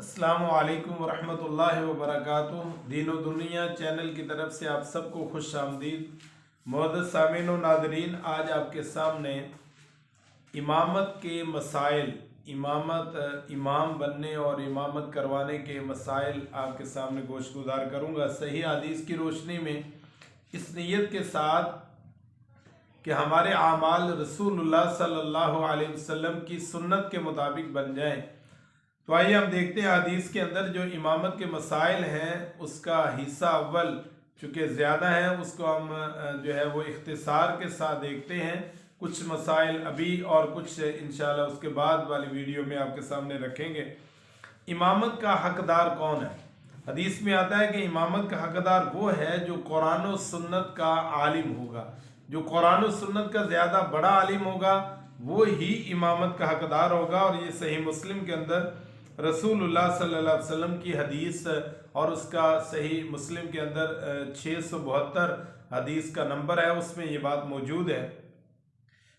अस्सलामु अलैकुम वरहमतुल्लाहि वबरकातुहू। दीन व दुनिया चैनल की तरफ से आप सबको खुश आमदीद। मोअज़्ज़ज़ सामीन व नाज़रीन, आज आपके सामने इमामत के मसाइल, इमाम बनने और इमामत करवाने के मसाइल आपके सामने गोशगुजार करूँगा, सही हदीस की रोशनी में, इस नीयत के साथ कि हमारे आमाल रसूलुल्लाह सल्लल्लाहु अलैहि वसल्लम की सुन्नत के मुताबिक बन जाएं। तो आइए हम देखते हैं हदीस के अंदर जो इमामत के मसाइल हैं उसका हिस्सा अव्वल चूँकि ज़्यादा है, उसको हम जो है वो इख्तिसार के साथ देखते हैं। कुछ मसाइल अभी और कुछ इंशाल्लाह उसके बाद वाली वीडियो में आपके सामने रखेंगे। इमामत का हकदार कौन है? हदीस में आता है कि इमामत का हकदार वो है जो कुरान और सुन्नत का आलिम होगा। जो कुरान और सुन्नत का ज़्यादा बड़ा आलिम होगा वो ही इमामत का हकदार होगा। और ये सही मुस्लिम के अंदर रसूलुल्लाह सल्लल्लाहु अलैहि वसल्लम की हदीस और उसका सही मुस्लिम के अंदर 672 हदीस का नंबर है, उसमें ये बात मौजूद है।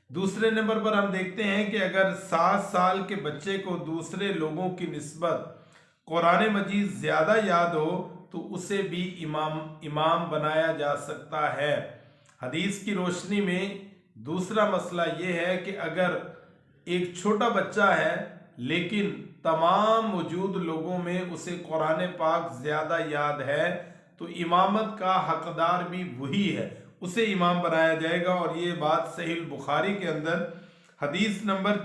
दूसरे नंबर पर हम देखते हैं कि अगर 7 साल के बच्चे को दूसरे लोगों की निस्बत कुरान मजीद ज़्यादा याद हो तो उसे भी इमाम बनाया जा सकता है। हदीस की रोशनी में दूसरा मसला ये है कि अगर एक छोटा बच्चा है लेकिन तमाम मौजूद लोगों में उसे कुरान पाक ज़्यादा याद है तो इमामत का हकदार भी वही है, उसे इमाम बनाया जाएगा। और ये बात सही बुखारी के अंदर हदीस नंबर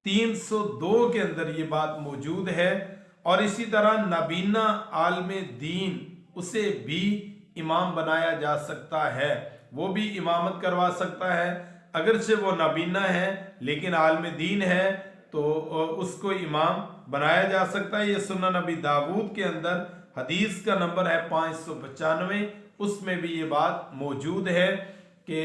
4302 के अंदर ये बात मौजूद है। और इसी तरह नबीना आलम दीन, उसे भी इमाम बनाया जा सकता है, वो भी इमामत करवा सकता है। अगरचे वो नबीना है लेकिन आलम दीन है तो उसको इमाम बनाया जा सकता है। ये सुनन नबी दाऊद के अंदर हदीस का नंबर है 595, उसमें भी ये बात मौजूद है कि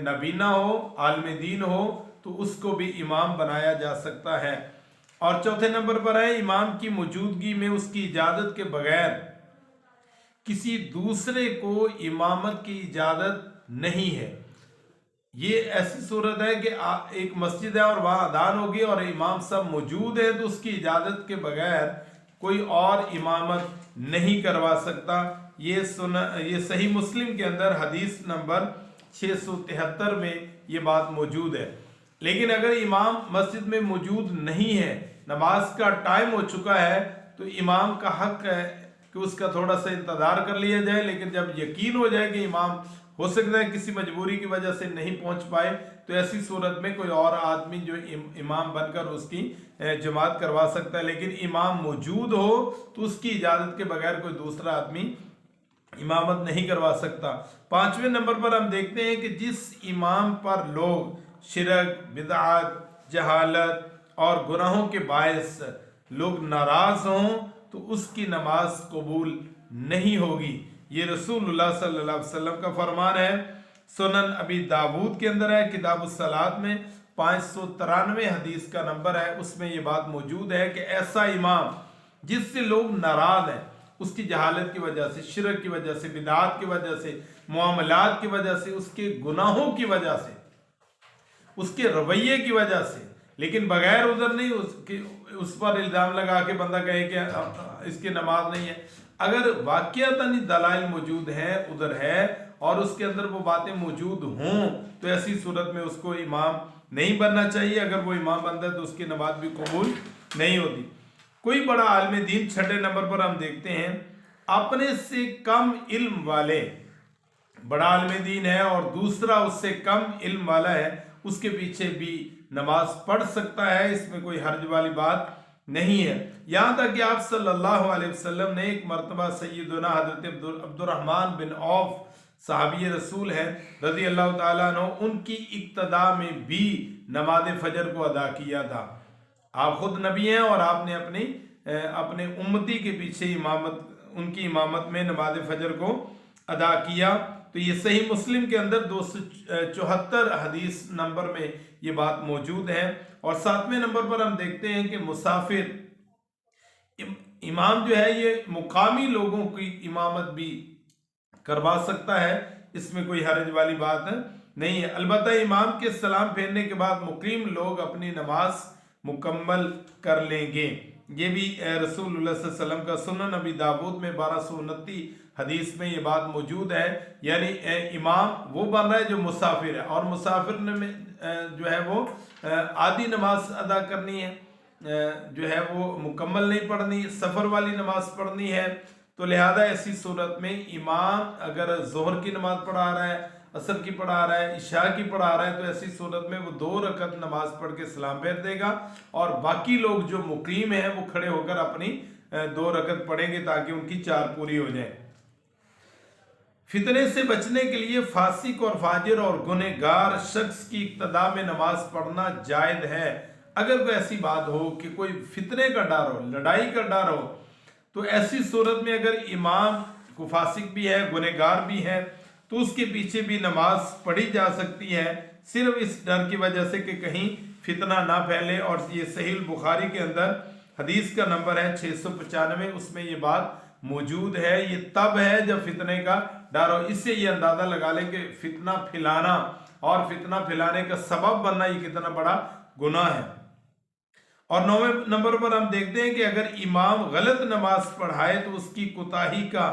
नबीना हो, आलम दीन हो तो उसको भी इमाम बनाया जा सकता है। और चौथे नंबर पर है इमाम की मौजूदगी में उसकी इजाज़त के बगैर किसी दूसरे को इमामत की इजाज़त नहीं है। ये ऐसी सूरत है कि एक मस्जिद है और वहाँ अदान होगी और इमाम सब मौजूद है तो उसकी इजाज़त के बगैर कोई और इमामत नहीं करवा सकता। ये सही मुस्लिम के अंदर हदीस नंबर 673 में ये बात मौजूद है। लेकिन अगर इमाम मस्जिद में मौजूद नहीं है, नमाज का टाइम हो चुका है, तो इमाम का हक है कि उसका थोड़ा सा इंतज़ार कर लिया जाए। लेकिन जब यकीन हो जाए कि इमाम हो सकता है किसी मजबूरी की वजह से नहीं पहुंच पाए तो ऐसी सूरत में कोई और आदमी जो इमाम बनकर उसकी जमात करवा सकता है। लेकिन इमाम मौजूद हो तो उसकी इजाज़त के बगैर कोई दूसरा आदमी इमामत नहीं करवा सकता। 5वें नंबर पर हम देखते हैं कि जिस इमाम पर लोग शिरक, बिदअत, जहालत और गुनाहों के बायस लोग नाराज़ हों तो उसकी नमाज कबूल नहीं होगी। ये रसूलुल्लाह सल्लल्लाहु अलैहि वसल्लम का फरमान है। सुनन अबी दाऊद के अंदर है, किताबुस सलात में 593 हदीस का नंबर है, उसमें ये बात मौजूद है कि ऐसा इमाम जिससे लोग नाराज हैं, उसकी जहालत की वजह से, शिरक की वजह से, बिदात की वजह से, मुआमलात की वजह से, उसके गुनाहों की वजह से, उसके रवैये की वजह से, लेकिन बगैर उधर नहीं उस पर इल्ज़ाम लगा के बंदा कहे कि इसकी नमाज नहीं है। अगर वाक़ियतन दलाइल मौजूद है, उधर है और उसके अंदर वो बातें मौजूद हों तो ऐसी सूरत में उसको इमाम नहीं बनना चाहिए। अगर वो इमाम बनता है तो उसकी नमाज भी कबूल नहीं होती। कोई बड़ा आलिम दीन, 6ठे नंबर पर हम देखते हैं अपने से कम इल्म वाले, बड़ा आलिम दीन है और दूसरा उससे कम इल्म वाला है, उसके पीछे भी नमाज पढ़ सकता है, इसमें कोई हर्ज वाली बात नहीं है। यहाँ तक कि आप सल्लल्लाहु अलैहि वसल्लम ने एक मरतबा सैयदना हज़रत अब्दुर्रहमान बिन औफ सहाबी रसूल है रज़ी अल्लाह ताला अन्हु, उनकी इक्तदा में भी नमाज फजर को अदा किया था। आप खुद नबी हैं और आपने अपने उम्मती के पीछे उनकी इमामत में नमाज फजर को अदा किया। तो ये सही मुस्लिम के अंदर 274 हदीस नंबर में ये बात मौजूद है। और 7वें नंबर पर हम देखते हैं कि मुसाफिर इमाम जो है ये मुकामी लोगों की इमामत भी करवा सकता है, इसमें कोई हरज वाली बात नहीं है। अलबत्ता इमाम के सलाम फेरने के बाद मुकीम लोग अपनी नमाज मुकम्मल कर लेंगे। ये भी रसूलुल्लाह सल्लल्लाहु अलैहि वसल्लम का सुनन नबी दाऊद में 1229 हदीस में ये बात मौजूद है। यानी इमाम वो बन रहा है जो मुसाफिर है, और मुसाफिर में जो है वो आधी नमाज अदा करनी है, जो है वो मुकम्मल नहीं पढ़नी, सफ़र वाली नमाज पढ़नी है। तो लिहाजा ऐसी सूरत में इमाम अगर ज़ोहर की नमाज पढ़ा रहा है, असर की पढ़ा रहा है, इशा की पढ़ा रहा है, तो ऐसी सूरत में वो 2 रकत नमाज पढ़ के सलाम फेर देगा, और बाकी लोग जो मुकीम हैं वो खड़े होकर अपनी 2 रकत पढ़ेंगे ताकि उनकी 4 पूरी हो जाए। फितने से बचने के लिए फासिक और फाजिर और गुनहगार शख्स की इक्तदा में नमाज पढ़ना जायज़ है। अगर कोई ऐसी बात हो कि कोई फितने का डर हो, लड़ाई का डर हो, तो ऐसी सूरत में अगर इमाम को फासिक भी है, गुनहगार भी है, तो उसके पीछे भी नमाज पढ़ी जा सकती है, सिर्फ इस डर की वजह से कि कहीं फितना ना फैले। और ये सहीह बुखारी के अंदर हदीस का नंबर है 695, उसमें ये बात मौजूद है। ये तब है जब फितने का डर हो। इससे ये अंदाजा लगा लें कि फितना फैलाना और फितना फैलाने का सबब बनना ये कितना बड़ा गुनाह है। और 9वें नंबर पर हम देखते हैं कि अगर इमाम गलत नमाज पढ़ाए तो उसकी कोताही का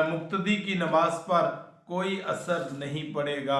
मुक्तदी की नमाज पर कोई असर नहीं पड़ेगा।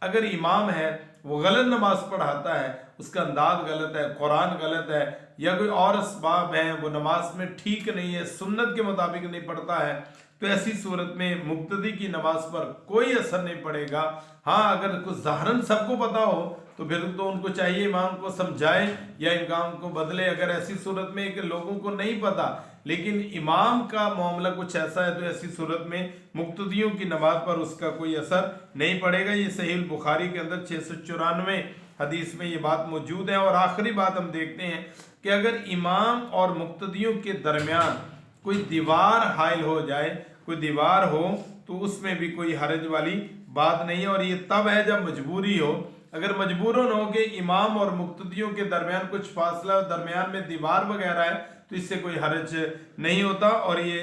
अगर इमाम है वो गलत नमाज पढ़ाता है, उसका अंदाज गलत है, कुरान गलत है, या कोई और असबाब है, वो नमाज में ठीक नहीं है, सुन्नत के मुताबिक नहीं पढ़ता है, तो ऐसी सूरत में मुक्तदी की नमाज पर कोई असर नहीं पड़ेगा। हाँ, अगर कुछ ज़ाहरन सबको पता हो तो फिर तो उनको चाहिए इमाम को समझाए या इमाम को बदले। अगर ऐसी सूरत में कि लोगों को नहीं पता लेकिन इमाम का मामला कुछ ऐसा है, तो ऐसी सूरत में मुक्तदियों की नमाज पर उसका कोई असर नहीं पड़ेगा। ये सहीह बुखारी के अंदर 694 हदीस में ये बात मौजूद है। और आखिरी बात हम देखते हैं कि अगर इमाम और मुक्तदियों के दरमियान कोई दीवार हाइल हो जाए, कोई दीवार हो, तो उसमें भी कोई हरज वाली बात नहीं है। और ये तब है जब मजबूरी हो। अगर मजबूरन हो कि इमाम और मुक्तदियों के दरमियान कुछ फासला, दरमियान में दीवार वगैरह है, तो इससे कोई हरज नहीं होता। और ये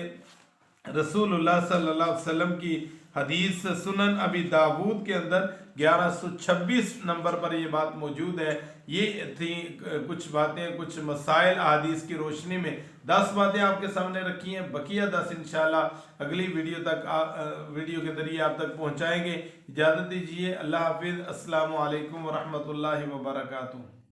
रसूलुल्लाह सल्लल्लाहु अलैहि वसल्लम की हदीस सुनन अबी दाऊद के अंदर 1126 नंबर पर ये बात मौजूद है। ये थी कुछ बातें, कुछ मसाइल हदीस की रोशनी में 10 बातें आपके सामने रखी हैं। बकिया 10 इंशाल्लाह अगली वीडियो के जरिए आप तक पहुंचाएंगे। इजाज़त दीजिए, अल्लाह हाफिज़, अस्सलामु अलैकुम व रहमतुल्लाहि व बरकातुहू।